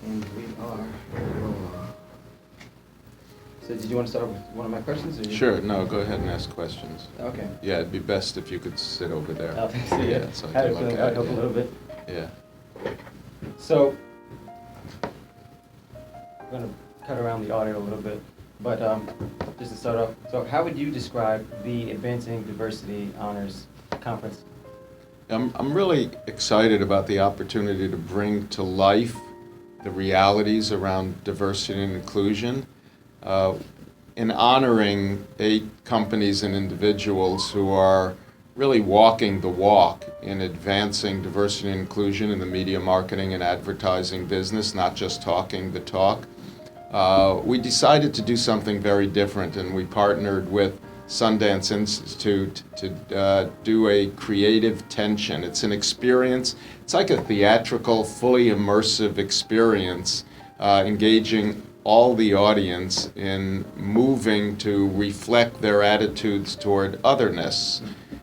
And we are rolling. So did you want to start with one of my questions? Sure, no, go ahead and ask questions. Okay. Yeah, ituld be best if you could sit over there. Oh, Yeah, so I had can a look feeling at that'd help a it. little bit. Yeah. So, I'm going to cut around the audio a little bit, but just to start off, so how would you describe the Advancing Diversity Honors Conference? I'm really excited about the opportunity to bring to life the realities around diversity and inclusion in honoring 8 companies and individuals who are really walking the walk in advancing diversity and inclusion in the media marketing and advertising business, not just talking the talk. We decided to do something very different, and we partnered with Sundance Institute to do a creative tension. It's an experience, it's like a theatrical, fully immersive experience, engaging all the audience in moving to reflect their attitudes toward otherness.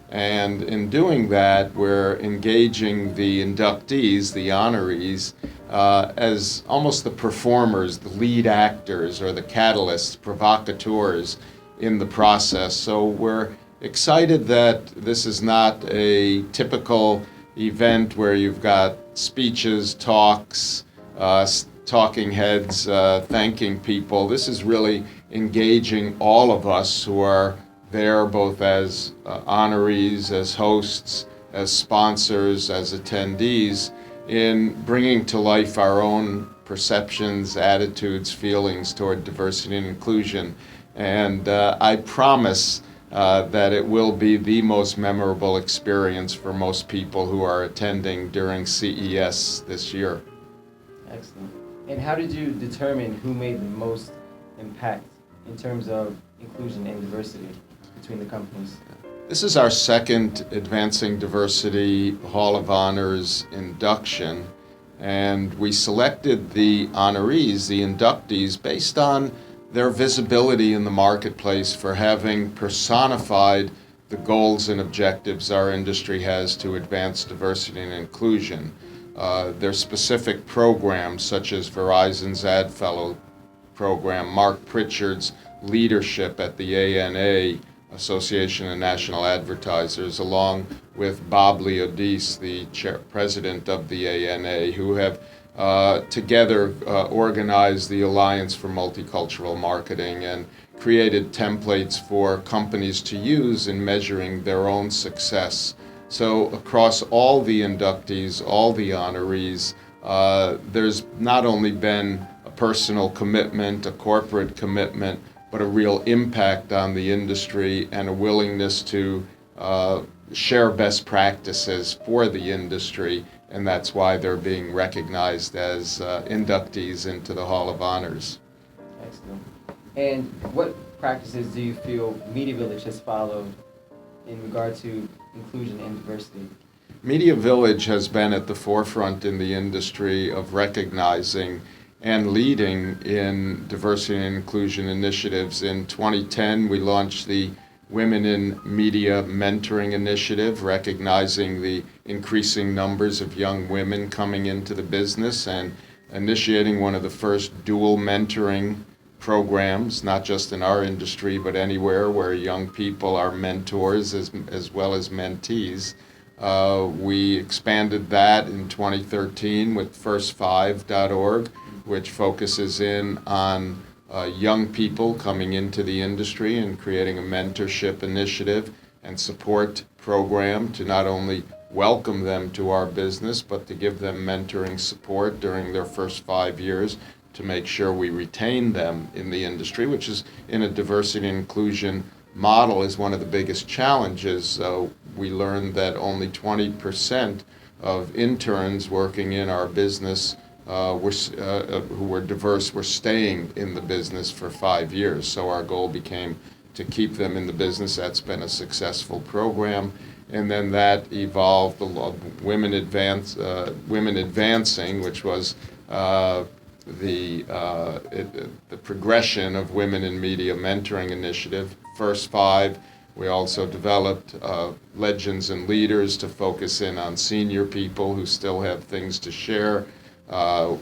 And in doing that, we're engaging the inductees, the honorees, as almost the performers, the lead actors, or the catalysts, provocateurs in the process. So we're excited that this is not a typical event where you've got speeches, talks, talking heads, thanking people. This is really engaging all of us who are there both as honorees, as hosts, as sponsors, as attendees, in bringing to life our own perceptions, attitudes, feelings toward diversity and inclusion. And I promise that it will be the most memorable experience for most people who are attending during CES this year. Excellent. And how did you determine who made the most impact in terms of inclusion and diversity between the companies? This is our second Advancing Diversity Hall of Honors induction, and we selected the honorees, the inductees, based on their visibility in the marketplace for having personified the goals and objectives our industry has to advance diversity and inclusion. Their specific programs, such as Verizon's Ad Fellow program, Mark Pritchard's leadership at the ANA, Association of National Advertisers, along with Bob Leodis, the president of the ANA, who have together organized the Alliance for Multicultural Marketing and created templates for companies to use in measuring their own success. So across all the inductees, all the honorees, there's not only been a personal commitment, a corporate commitment, but a real impact on the industry and a willingness to share best practices for the industry, and that's why they're being recognized as inductees into the Hall of Honors. Excellent. And what practices do you feel Media Village has followed in regard to inclusion and diversity? Media Village has been at the forefront in the industry of recognizing and leading in diversity and inclusion initiatives. In 2010, we launched the Women in Media Mentoring Initiative, recognizing the increasing numbers of young women coming into the business and initiating one of the first dual mentoring programs, not just in our industry, but anywhere where young people are mentors as well as mentees. We expanded that in 2013 with first5.org, which focuses in on young people coming into the industry and creating a mentorship initiative and support program to not only welcome them to our business, but to give them mentoring support during their first 5 years to make sure we retain them in the industry, which is in a diversity and inclusion model is one of the biggest challenges. We learned that only 20% of interns working in our business who were diverse were staying in the business for 5 years. So our goal became to keep them in the business. That's been a successful program. And then that evolved the Women Advancing, which was the progression of Women in Media Mentoring Initiative. First 5, we also developed Legends and Leaders to focus in on senior people who still have things to share.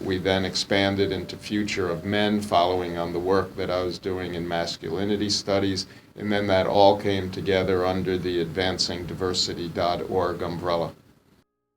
We then expanded into Future of Men, following on the work that I was doing in masculinity studies, and then that all came together under the advancingdiversity.org umbrella.